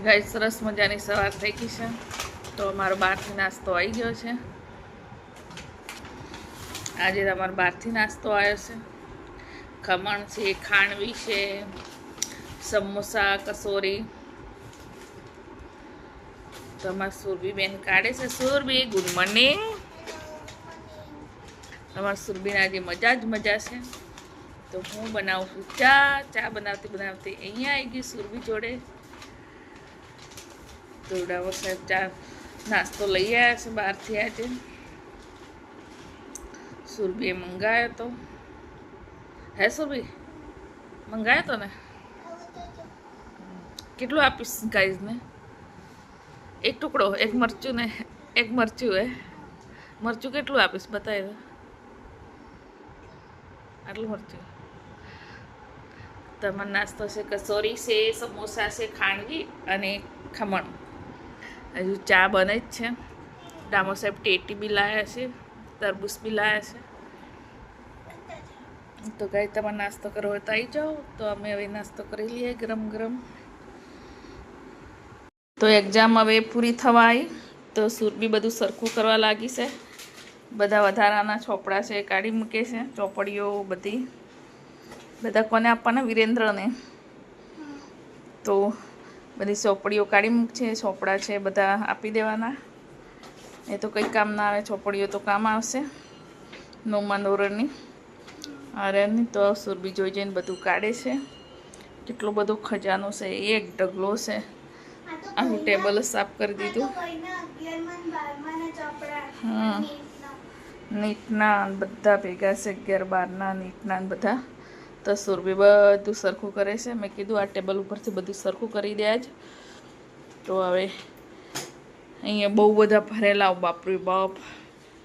ગાય સરસ મજાની સવાર થઈ ગઈ છે તો અમારો બહારથી નાસ્તો આવી ગયો છે। આજે તમારો બહારથી નાસ્તો આવ્યો છે। ખમણ છે, ખાંડવી છે, સમોસા, કસોરી। તો અમારી સુરભીબેન કાઢે છે। Surabhi good morning. અમારી સુરભીને આજે મજા જ મજા છે। તો હું બનાવું છું ચા બનાવતી બનાવતી અહીંયા આવી ગઈ સુરભી જોડે। તો ડાવર સાહેબ ચા નાસ્તો લઈ આવ્યા છે બહારથી આજે। સુરભીએ મંગાવ્યો તો હે સુરભી મંગાવ્યો તો ને કેટલું આપીશ ગાઈઝને? એક ટુકડો, એક મરચું ને એક મરચું હે મરચું કેટલું આપીશ બતાવી દો। આટલું મરચું। તમારો નાસ્તો છે કસોરી છે, સમોસા છે, ખાંડવી અને ખમણ। હજુ ચા બને જ છે। ડામો સાહેબ ટેટી બી લાવ્યા છે, તરબૂચ બી લાવ્યા છે। તો ગાય તમારે નાસ્તો કરવો હોય તો આવી જાઓ। તો અમે હવે નાસ્તો કરી લઈએ ગરમ ગરમ। તો એક્ઝામ હવે પૂરી થવા આવી તો સુરભી બધું સરખું કરવા લાગી છે। બધા વધારાના ચોપડા છે કાઢી મૂકે છે, ચોપડીઓ બધી। બધા કોને આપવાના? વિરેન્દ્રને। તો બધી ચોપડીઓ કાઢી મૂકશે, ચોપડા છે બધા આપી દેવાના। એ તો કંઈ કામ ના આવે, ચોપડીઓ તો કામ આવશે નવમા ધોરણની આર્યનની। તો સુરભી જોઈ જઈને બધું કાઢે છે। કેટલો બધો ખજાનો છે, એક ઢગલો છે। આનું ટેબલ સાફ કરી દીધું। હા નીટના બધા ભેગા છે, 11-12ના નીટના બધા। તો સુરભી બધું સરખું કરે છે। મેં કીધું આ ટેબલ ઉપરથી બધું સરખું કરી દે આજ। તો હવે અહીંયા બહુ બધા ભરેલા બાપરે બાપ।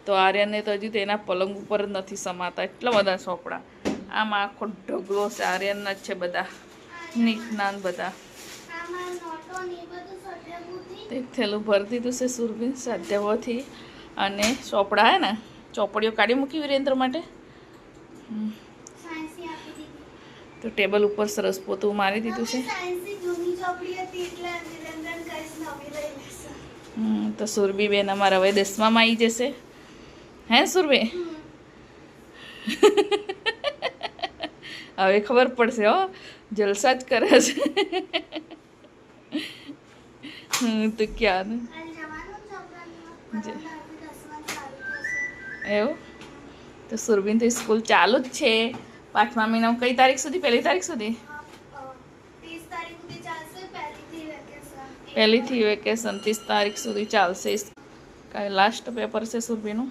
તો આર્યનને તો હજુ તેના પલંગ ઉપર જ નથી સમાતા, એટલા બધા ચોપડા। આમાં આખો ઢગલો છે, આર્યનના જ છે બધા, નીટના બધા। એક થેલું ભરી દીધું છે સુરભી સ્વાધ્યાયથી। અને ચોપડા હે ને ચોપડીઓ કાઢી મૂકી વિરેન્દ્ર માટે। તો ટેબલ ઉપર સરસ પોતું મારી દીધું છે। તો સુરભી બેન અમારા હવે 10મામાં આવી જશે હે સુરભી? હવે ખબર પડશે હો, જલસા જ કરે છે। તો ક્યાં એવું? તો સુરભીન તો સ્કૂલ ચાલુ જ છે 5મા મહિનામાં। કઈ તારીખ સુધી? 1લી તારીખ સુધી? 1લીથી વેકેશન 30 તારીખ સુધી ચાલશે। કાલે લાસ્ટ પેપર છે સુરભીનું।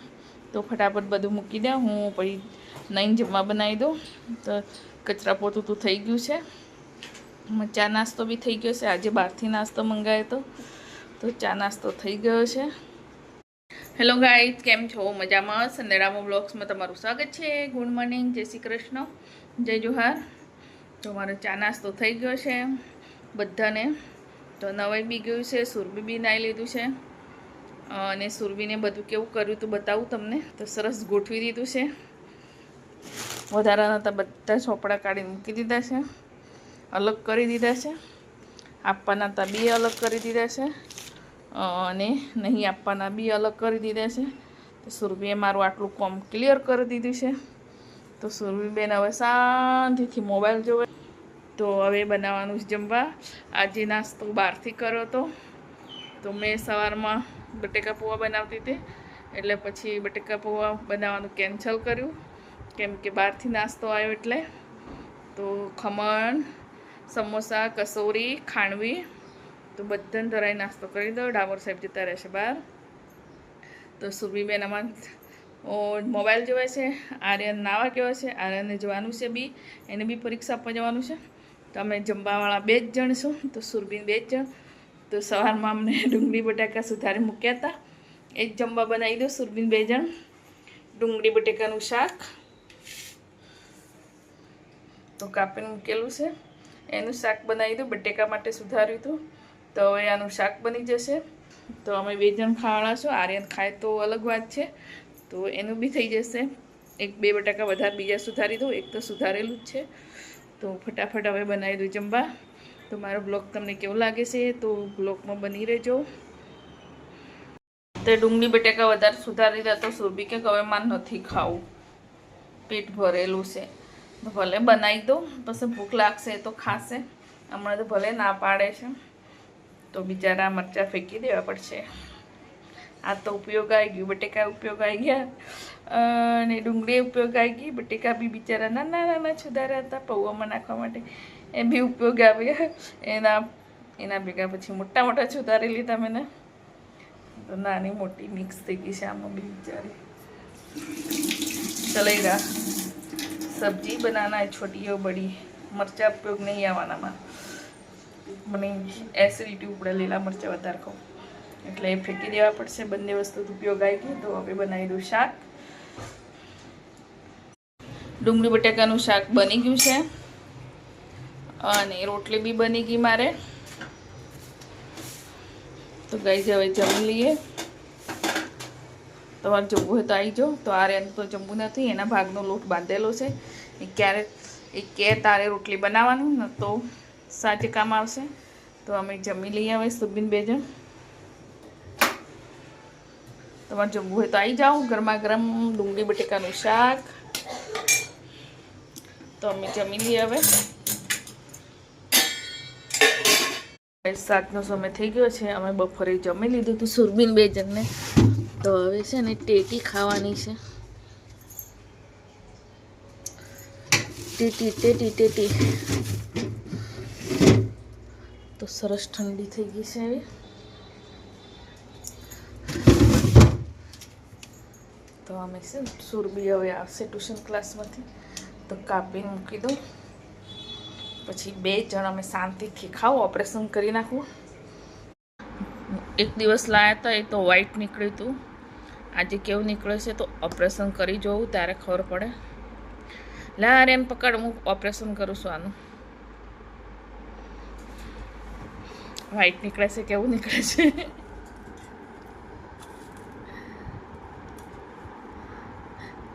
તો ફટાફટ બધું મૂકી દે, હું પછી નહીં જમવા બનાવી દઉં। તો કચરા પોતું તો થઈ ગયું છે, ચા નાસ્તો બી થઈ ગયો છે। આજે બહારથી નાસ્તો મંગાવ્યો તો ચા નાસ્તો થઈ ગયો છે। હેલો ગાઈઝ, કેમ છો? મજામાં? સંદેડામો બ્લોગ્સમાં તમારું સ્વાગત છે। ગુડ મોર્નિંગ, જય શ્રી કૃષ્ણ, જય જોહાર। તો મારો ચા નાસ્તો થઈ ગયો છે બધાને। તો નવાઈ બી ગયું છે, સુરભી બી નાહી લીધું છે। અને સુરભીને બધું કેવું કર્યું તો બતાવું તમને। તો સરસ ગોઠવી દીધું છે, વધારાના હતા બધા ચોપડા કાઢી મૂકી દીધા છે, અલગ કરી દીધા છે। આપવાના હતા બી અલગ કરી દીધા છે, અને નહીં આપવાના બી અલગ કરી દીધા છે। તો સુરભીએ મારું આટલું કોમ ક્લિયર કરી દીધું છે। તો સુરભીબેન હવે શાંતિથી મોબાઈલ જોવે। તો હવે બનાવવાનું જ જમવા। આજે નાસ્તો બહારથી કર્યો તો મેં સવારમાં બટેકા પૌવા બનાવતી હતી, એટલે પછી બટેકા પૌવા બનાવવાનું કેન્સલ કર્યું, કેમ કે બહારથી નાસ્તો આવ્યો એટલે। તો ખમણ, સમોસા, કસોરી, ખાંડવી તો બધાને ધરાઈ નાસ્તો કરી દો। ડામોર સાહેબ જતા રહેશે બહાર। તો સુરભીબેન આમાં મોબાઈલ જોવે છે, આર્યન નાવા ગયો છે, આર્યનને જવાનું છે બી, એને બી પરીક્ષા આપવા જવાનું છે। તો અમે જમવાવાળા 2 જ જણ છું, તો સુરભીન 2 જ જણ। તો સવારમાં અમને ડુંગળી બટાકા સુધારી મૂક્યા હતા, એ જ જમવા બનાવી દો સુરભીન 2 જણ। ડુંગળી બટાકાનું શાક તો કાપીને મૂકેલું છે, એનું શાક બનાવી દો। બટેકા માટે સુધાર્યું હતું, તો હવે આનું શાક બની જશે। તો અમે 2 જણ ખાવાના છો, આર્યન ખાય તો અલગ વાત છે, તો એનું બી થઈ જશે। 1-2 બટાકા વધારે બીજા સુધારી દો, એક તો સુધારેલું જ છે। તો ફટાફટ હવે બનાવી દઉં જમવા। તો મારો બ્લોગ તમને કેવો લાગે છે તો બ્લોગમાં બની રહેજો. તે ડુંગળી બટેકા વધારે સુધારી દે તો સુરભી કે હવે મારે નથી ખાવું, પેટ ભરેલું છે. તો ભલે બનાવી દો, પછી ભૂખ લાગશે તો ખાશે. હમણાં તો ભલે ના પાડે છે, તો બિચારા મરચાં ફેંકી દેવા પડશે. આ તો ઉપયોગ આવી ગયું, બટેકા ઉપયોગ આવી ગયા અને ડુંગળી ઉપયોગ આવી ગઈ. બટેકા બી બિચારા નાના નાના સુધાર્યા હતા પૌવામાં નાખવા માટે, એ બી ઉપયોગ આવ્યા. એના ભેગા પછી મોટા મોટા સુધારી લીધા મેં, તો નાની મોટી મિક્સ થઈ ગઈ છે આમાં બી બિચારી. ચલેગા, સબ્જી બનાના है छोटी और बड़ी, મરચાં ઉપયોગ નહીં આવવાનામાં. મને એસિડિટી ઉપડે લીલા મરચાં વધારે ખાઉં એટલે એ ફેંકી દેવા પડશે. બંને વસ્તુ ઉપયોગ આવી ગઈ તો હવે બનાવી દઉં શાક. ડુંગળી બટાકાનું શાક બની ગયું છે અને રોટલી બી બની ગઈ મારે. તો ગાઈઝ હવે જમી લઈએ. તમારે જમવું હોય તો આવી જાઓ. તો આ રેન તો જમવું નથી, એના ભાગનો લોટ બાંધેલો છે. એ કે તારે રોટલી બનાવવાની ને તો સાચે કામ આવશે. તો અમે જમી લઈએ હવે સુબીન બે જણ. તમારે જમવું હોય તો આવી જાઓ. ગરમા ગરમ ડુંગળી બટેકાનું શાક. તો અમે જમી લઈએ હવે. શાકનો સમય થઈ ગયો છે. અમે બપોરે જમી લીધું હતું સુરબીન બે જણને. તો હવે છે ને ટેટી ખાવાની છે. ટેટી તો સરસ ઠંડી થઈ ગઈ છે હવે. તો અમે છે સુરબી હવે આવશે ટ્યુશન ક્લાસમાંથી, તો કાપીને મૂકી દઉં. પછી બે જણ અમે શાંતિથી ખાઓ. ઓપરેશન કરી નાખવું. એક દિવસ લાયા હતા, એ તો વ્હાઈટ નીકળ્યું હતું. આજે કેવું નીકળે છે તો ઓપરેશન કરી જોવું ત્યારે ખબર પડે. લા રેન પકડ, હું ઓપરેશન કરું છું આનું. વ્હાઈટ નીકળે છે, કેવું નીકળે છે.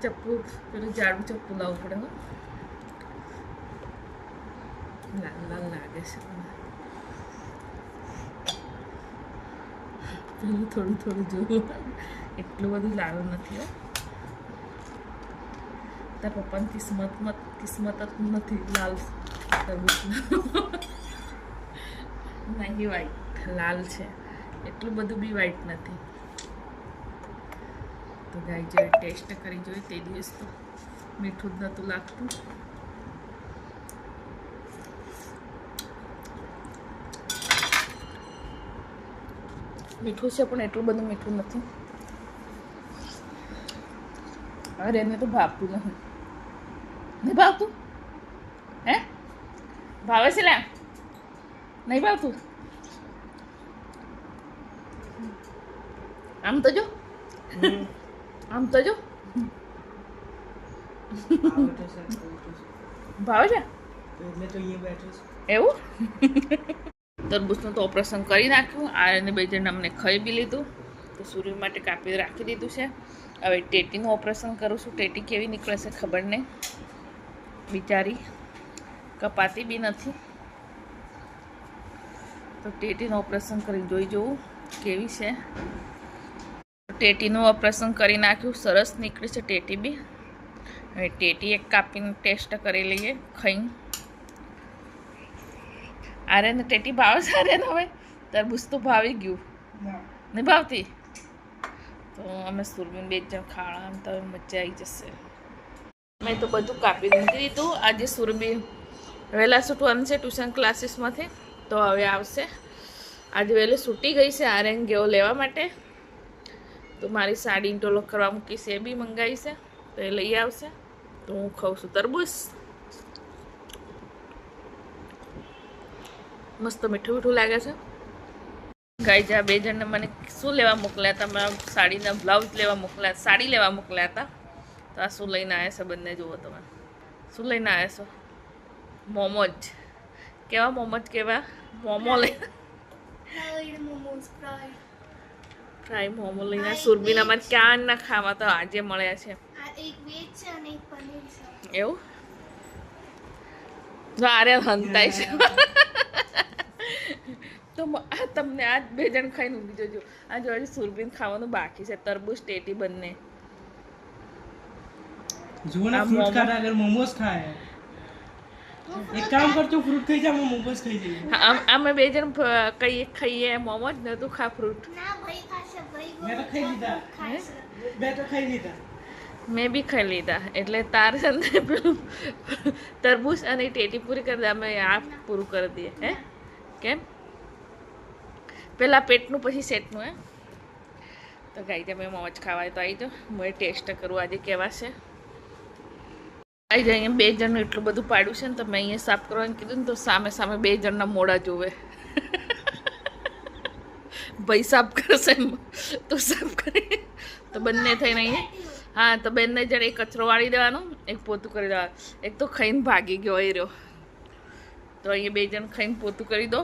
ચપ્પુ પેલું જાડું ચપ્પુ લાવવું પડે. લાલ લાલ લાગે છે. પેલું થોડું થોડું જોવું, એટલું બધું લાલ નથી. તાર પપ્પાની કિસ્મત જ નથી લાલ તરબૂચ. નહીં, વ્હાઈટ લાલ છે, એટલું બધું બી વ્હાઈટ નથી. તો ગાઈ જોઈએ, ટેસ્ટ કરી જોઈએ. તે દિવસ તો મીઠું જ નહોતું લાગતું. મીઠું છે પણ એટલું બધું મીઠું નથી. અરે એને તો ભાવતું નહીં. નહીં ભાવતું? હે ભાવે છે? લે, નહીં ભાવતું? આમ તો જો, આમ તો જો. ભાવે છે એવું? તરબૂચનું તો ઓપરેશન કરી નાખ્યું. આ એને બે જણ અમને ખાઈ બી લીધું. તો સૂર્ય માટે કાપી રાખી દીધું છે. હવે ટેટીનું ઓપરેશન કરું છું. ટેટી કેવી નીકળે છે ખબર નહીં. બિચારી કપાતી બી નથી. તો ટેટીનું ઓપરેશન કરી જોઈ જોવું કેવી છે. ટેટીનું ઓપરેશન કરી નાખ્યું. સરસ નીકળી છે ટેટી બી. હવે ટેટી એક કાપીને ટેસ્ટ કરી લઈએ ખાઈને. આરે ને ટેટી ભાવે છે? આરે હવે તરબૂચ તો ભાવી ગયું. નહીં ભાવતી? તો અમે સુરબીન બે જણ ખાવા, આમ તો મજા આવી જશે. મેં તો બધું કાપી મૂકી દીધું. આજે સુરબી વહેલા છૂટવાનું છે ટ્યુશન ક્લાસીસમાંથી, તો હવે આવશે. આજે વહેલી છૂટી ગઈ છે આર્યન ગયો લેવા માટે. તો મારી સાડી ટોલો કરવા મૂકી છે, એ બી મંગાવી છે, તો એ લઈ આવશે. તો હું ખાઉં છું તરબૂચ. મસ્ત મીઠું મીઠું લાગે છે. ગાઈઝ આ બે જણને મને શું લેવા મોકલ્યા હતા? મારા સાડીના બ્લાઉઝ લેવા મોકલ્યા, સાડી લેવા મોકલ્યા હતા. તો આ શું લઈને આવ્યા છે બંને? જુઓ તમે શું લઈને આવ્યા છો. મોમોજ. કેવા મોમોજ? કેવા મોમો લઈને? ફ્રાય મોમો લઈને સુરબીન અમારે ક્યાં ના ખાવા, તો આજે મળ્યા છે. એવું? આરે હંતાય છે. તો આ તમને આ 2 જણ ખાઈને ઊંઘી જજો. આ જો હજી સુરબીન ખાવાનું બાકી છે, તરબૂચ ટેટી બંને. જો ના ફ્રૂટ ખાતા અગર મોમોસ ખાય એક કામ કરજો ફ્રૂટ ખાઈ જા મોમોસ ખાઈ જઈએ. અમે 2 જણ ખાઈએ મોમોસ ને તું ખા ફ્રૂટ. ના ભાઈ ખાશે ભાઈ. મેં તો ખાઈ લીધા. બે તો ખાઈ લીધા. મેં બી ખાઈ લીધા. એટલે તાર છે ને પેલું તરબૂચ અને ટેટી પૂરી કરી દે, અમે આ પૂરું કરી દઈએ. હે કેમ પેલા પેટનું પછી સેટનું? હે તો ગાઈ તમે મોજ ખાવાય તો આવી જાઓ. હું ટેસ્ટ કરું આજે કેવા છે. આવી જાય. અહીંયા 2 જણનું એટલું બધું પાડ્યું છે ને, તો મેં અહીંયા સાફ કરવાનું કીધું ને તો સામે 2 જણના મોડા જોવે. ભાઈ સાફ કરશે તો સાફ કરી તો બંને થઈને અહીંયા. હા તો બંને જણ એક કચરો વાળી દેવાનો, એક પોતું કરી દેવાનું. એક તો ખાઈને ભાગી ગયો એ રહ્યો. તો અહીંયા 2 જણ ખાઈને પોતું કરી દો.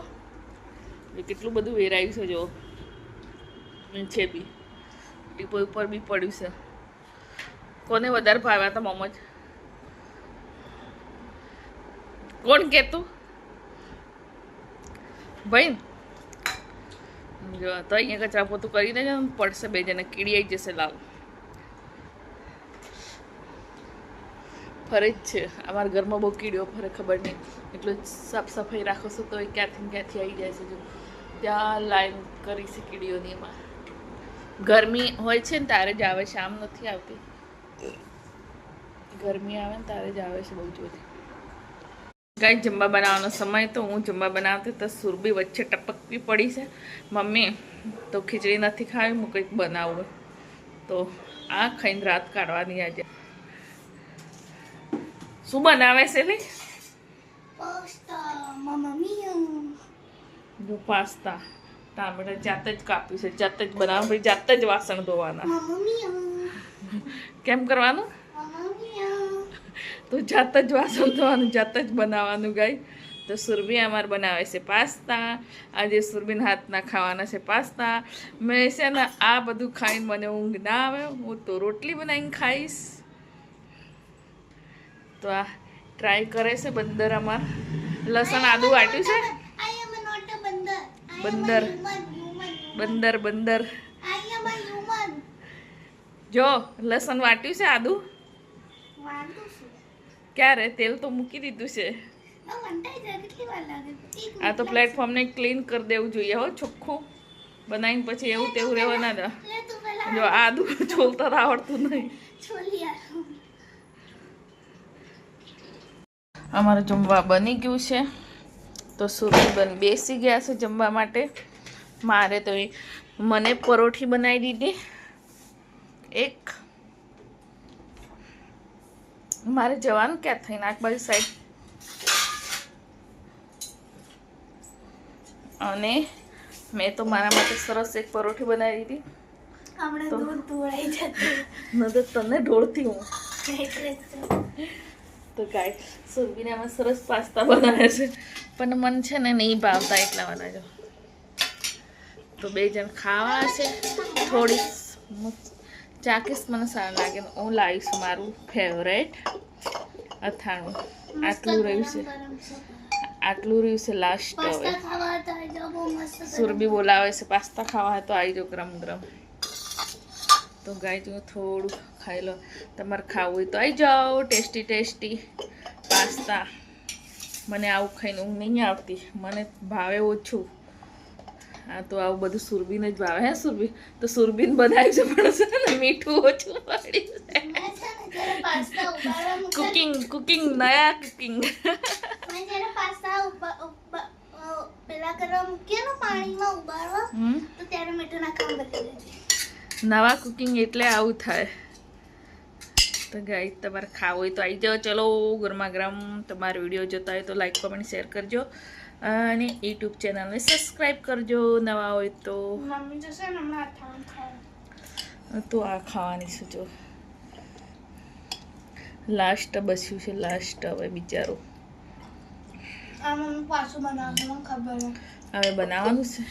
એ કેટલું બધું વેરાયું છે જો છે બી ટીપો ઉપર બી પડ્યું છે. કોને વધારે ભાવ્યા હતા મોમોજ? કોણ કહેતું ભાઈ? જો તો અહીંયા કચરા પોતું કરી દેજો, પડશે 2 જણે કીડી આવી જશે. લાવ ફરે જ છે અમારા ઘરમાં, બહુ કીડીઓ ફરે ખબર નહીં. એટલું સાફ સફાઈ રાખો છો તો એ ક્યાંથી આવી જાય છે. જો ત્યાં લાઈન કરી છે કીડીઓની. એમાં ગરમી હોય છે ને તારે જ આવે છે, આમ નથી આવતી. ગરમી આવે ને તારે જ આવે છે બહુ જ બધી. ગાય જમવા બનાવવાનો સમય તો હું જમવા બનાવતી તો સુરબી વચ્ચે ટપકવી પડી છે. મમ્મી તો ખીચડી નથી ખાવી, હું કંઈક બનાવું. તો આ ખાઈને રાત કાઢવાની આજે. શું બનાવે છે ને? પાસ્તા મમ્મા મિયા. જો પાસ્તા ટામેટા જાતે જ કાપ્યું છે, જાતે જ બનાવવાનું, પછી જાતે જ વાસણ ધોવાના. મમ્મા મિયા. કેમ કરવાનું? મમ્મા મિયા. તો જાતે જ વાસણ ધોવાનું, જાતે જ બનાવવાનું. ગાય તો સુરભી અમારે બનાવે છે પાસ્તા. આજે સુરભીના હાથના ખાવાના છે પાસ્તા. મેં છે ને આ બધું ખાઈને મને ઊંઘ ના આવે, હું તો રોટલી બનાવીને ખાઈશ. તો આ ટ્રાય કરે છે બંદર. અમાર લસણ આદુ વાટ્યું છે. આઈ એમ નોટ અ બંદર. બંદર બંદર બંદર. આઈ એમ અ હ્યુમન. જો લસણ વાટ્યું છે, આદુ વાંધો શું? ક્યારે? તેલ તો મૂકી દીધું છે. આ વંટાઈ જાય કેટલી વાર લાગે? આ તો પ્લેટફોર્મને ક્લીન કરી દેવું જોઈએ હો, ચોખ્ખું બનાવીને પછી એવું તેવું રહેવા ના દે. લે તું પેલા જો આદુ છોલતા આવડતું નહીં. છોલી આ. અમારે જમવા બની ગયું છે. તો સુરભી બની બેસી ગયા છે જમવા માટે. મારે તો મને પરોઠી બનાવી દીધી એક. મારે જવાનું ક્યાં થઈને આખ બાજુ સાઈડ. અને મેં તો મારા માટે સરસ એક પરોઠી બનાવી દીધી. હમણાં દૂધ ધોળાઈ જતું. ન તો તને ઢોળતી હું. એટલે તો ગાય સુરભીને આમાં સરસ પાસ્તા બનાવે છે, પણ મને છે ને નહીં ભાવતા એટલા બનાવજો. તો 2 જણ ખાવા છે. થોડી ચાકીસ મને સારું લાગે. હું લાવીશ મારું ફેવરેટ અથાણું. આટલું રહ્યું છે, આટલું રહ્યું છે લાસ્ટ. હવે પાસ્તા ખાવા તો આ જો બહુ મસ્ત. સુરભી બોલાવે છે પાસ્તા ખાવા, તો આવી જાઓ ગરમ ગરમ. તો ગાય જો થોડું ખાઈ લો. તમારે ખાવું હોય તો આવી જાઓ. Tasty tasty pasta. મને આવું ખાઈને ઊંઘ નહીં આવતી, મને ભાવે ઓછું. હા તો આવું બધું સુરભીને જ ભાવે. હે સુરભી? તો સુરભીને બનાવ્યું છે પણ છે ને મીઠું ઓછું પડ્યું છે. પાસ્તા ઉબાળવા મૂકે. કુકિંગ કુકિંગ નયા કુકિંગ. મેં જ્યારે પાસ્તા પેલા કરવા મૂકીએ ને પાણીમાં ઉબાળવા, તો ત્યારે મીઠું નાખવાનું બદલી દેજે. નવા કુકિંગ એટલે આવું થાય. તો ગાઈ તમારે ખાવું હોય તો આવી જાઓ. ચલો ગરમા ગરમ. તમારો વિડીયો જોતા હોય તો લાઈક કોમેન્ટ શેર કરજો, અને યુટ્યુબ ચેનલને સબસ્ક્રાઈબ કરજો નવા હોય તો. મમ્મી જશે ને હમણાં અથાણું ખાવા. તો આ ખાવાની છે જો, લાસ્ટ બસ્યું છે લાસ્ટ. હવે બિચારો આ મમ્મી પાછું બનાવવાનું ખબર. હવે બનાવવાનું છે.